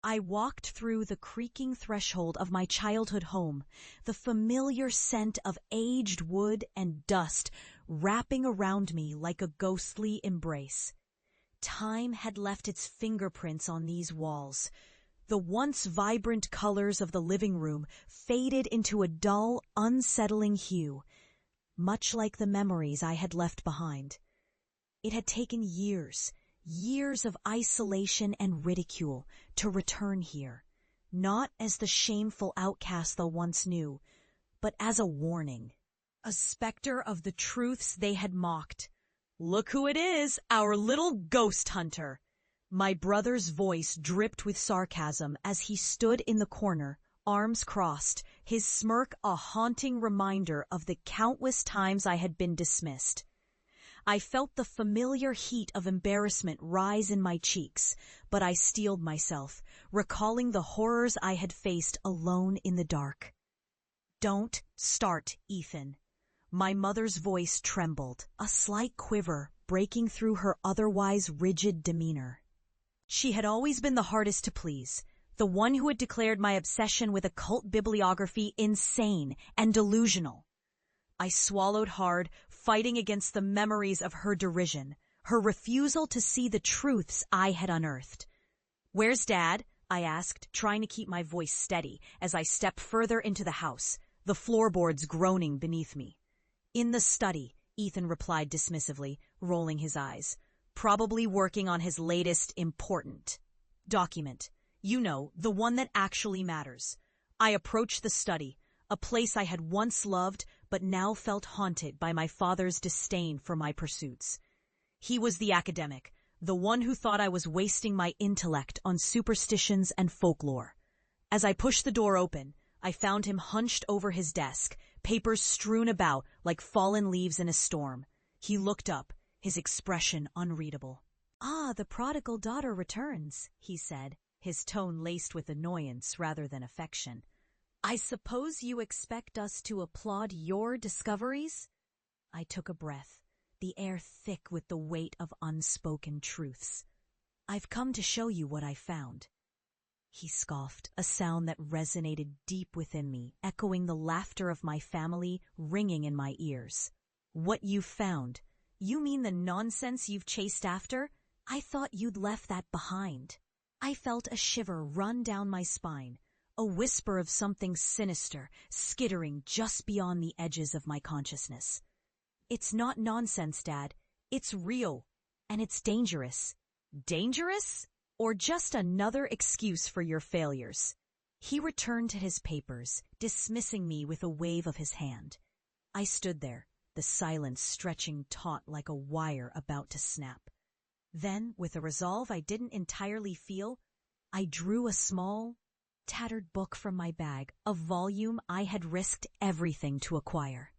I walked through the creaking threshold of my childhood home, the familiar scent of aged wood and dust wrapping around me like a ghostly embrace. Time had left its fingerprints on these walls. The once vibrant colors of the living room faded into a dull, unsettling hue, much like the memories I had left behind. It had taken years of isolation and ridicule to return here, not as the shameful outcast they once knew, but as a warning, a specter of the truths they had mocked. "Look who it is, our little ghost hunter!" My brother's voice dripped with sarcasm as he stood in the corner, arms crossed, his smirk a haunting reminder of the countless times I had been dismissed. I felt the familiar heat of embarrassment rise in my cheeks, but I steeled myself, recalling the horrors I had faced alone in the dark. "Don't start, Ethan." My mother's voice trembled, a slight quiver breaking through her otherwise rigid demeanor. She had always been the hardest to please, the one who had declared my obsession with occult bibliography insane and delusional. I swallowed hard, fighting against the memories of her derision, her refusal to see the truths I had unearthed. "Where's Dad?" I asked, trying to keep my voice steady as I stepped further into the house, the floorboards groaning beneath me. "In the study," Ethan replied dismissively, rolling his eyes. "Probably working on his latest important document. You know, the one that actually matters." I approached the study, a place I had once loved but now felt haunted by my father's disdain for my pursuits. He was the academic, the one who thought I was wasting my intellect on superstitions and folklore. As I pushed the door open, I found him hunched over his desk, papers strewn about like fallen leaves in a storm. He looked up, his expression unreadable. "Ah, the prodigal daughter returns," he said, his tone laced with annoyance rather than affection. "I suppose you expect us to applaud your discoveries?" I took a breath, the air thick with the weight of unspoken truths. "I've come to show you what I found." He scoffed, a sound that resonated deep within me, echoing the laughter of my family ringing in my ears. "What you found? You mean the nonsense you've chased after? I thought you'd left that behind." I felt a shiver run down my spine, a whisper of something sinister skittering just beyond the edges of my consciousness. "It's not nonsense, Dad. It's real. And it's dangerous." "Dangerous? Or just another excuse for your failures?" He returned to his papers, dismissing me with a wave of his hand. I stood there, the silence stretching taut like a wire about to snap. Then, with a resolve I didn't entirely feel, I drew a small, tattered book from my bag, a volume I had risked everything to acquire.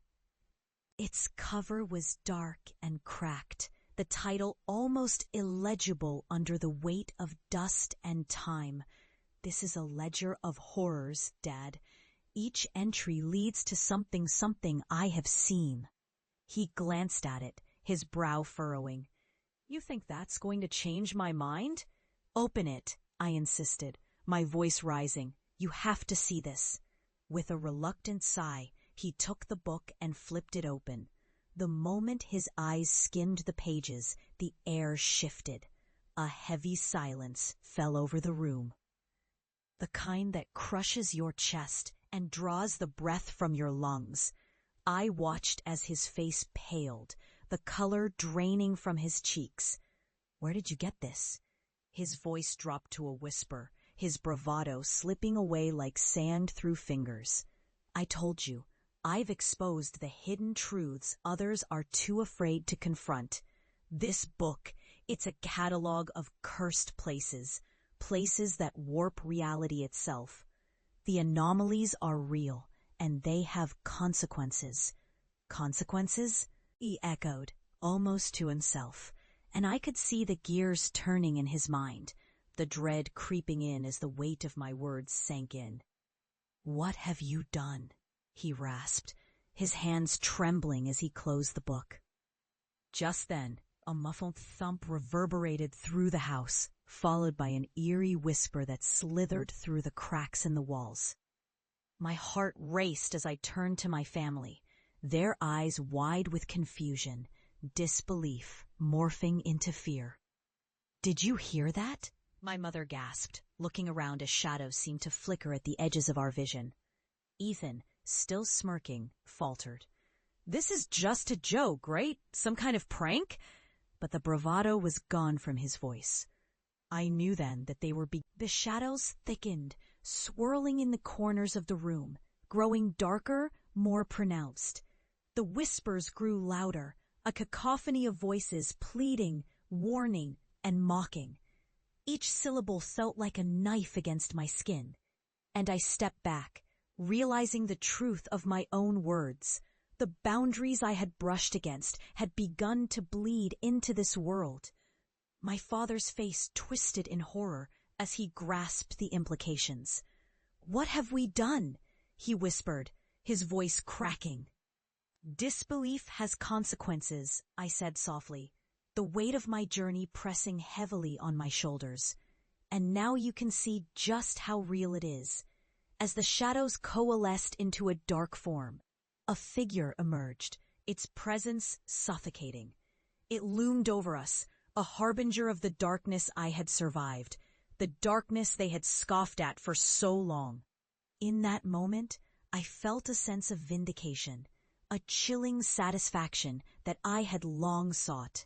Its cover was dark and cracked, the title almost illegible under the weight of dust and time. "This is a ledger of horrors, Dad. Each entry leads to something I have seen." He glanced at it, his brow furrowing. "You think that's going to change my mind?" "Open it," I insisted, my voice rising. "You have to see this." With a reluctant sigh, he took the book and flipped it open. The moment his eyes skimmed the pages, the air shifted. A heavy silence fell over the room. The kind that crushes your chest and draws the breath from your lungs. I watched as his face paled, the color draining from his cheeks. "Where did you get this?" His voice dropped to a whisper, his bravado slipping away like sand through fingers. "I told you, I've exposed the hidden truths others are too afraid to confront. This book, it's a catalog of cursed places, places that warp reality itself. The anomalies are real, and they have consequences." "Consequences?" he echoed, almost to himself, and I could see the gears turning in his mind, the dread creeping in as the weight of my words sank in. "What have you done?" he rasped, his hands trembling as he closed the book. Just then, a muffled thump reverberated through the house, followed by an eerie whisper that slithered through the cracks in the walls. My heart raced as I turned to my family, their eyes wide with confusion, disbelief morphing into fear. "Did you hear that?" my mother gasped, looking around as shadows seemed to flicker at the edges of our vision. Ethan, still smirking, faltered. "This is just a joke, right? Some kind of prank?" But the bravado was gone from his voice. I knew then that they were The shadows thickened, swirling in the corners of the room, growing darker, more pronounced. The whispers grew louder, a cacophony of voices pleading, warning, and mocking. Each syllable felt like a knife against my skin, and I stepped back, realizing the truth of my own words. The boundaries I had brushed against had begun to bleed into this world. My father's face twisted in horror as he grasped the implications. "What have we done?" he whispered, his voice cracking. "Disbelief has consequences," I said softly, the weight of my journey pressing heavily on my shoulders. "And now you can see just how real it is." As the shadows coalesced into a dark form, a figure emerged, its presence suffocating. It loomed over us, a harbinger of the darkness I had survived, the darkness they had scoffed at for so long. In that moment, I felt a sense of vindication, a chilling satisfaction that I had long sought.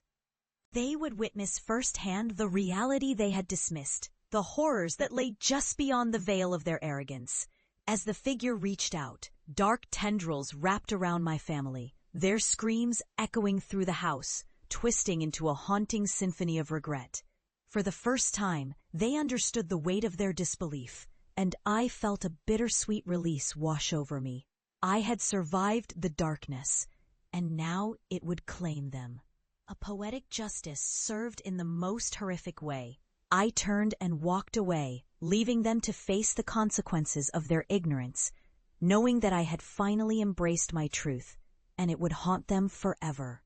They would witness firsthand the reality they had dismissed, the horrors that lay just beyond the veil of their arrogance. As the figure reached out, dark tendrils wrapped around my family, their screams echoing through the house, twisting into a haunting symphony of regret. For the first time, they understood the weight of their disbelief, and I felt a bittersweet release wash over me. I had survived the darkness, and now it would claim them. A poetic justice served in the most horrific way. I turned and walked away, leaving them to face the consequences of their ignorance, knowing that I had finally embraced my truth, and it would haunt them forever.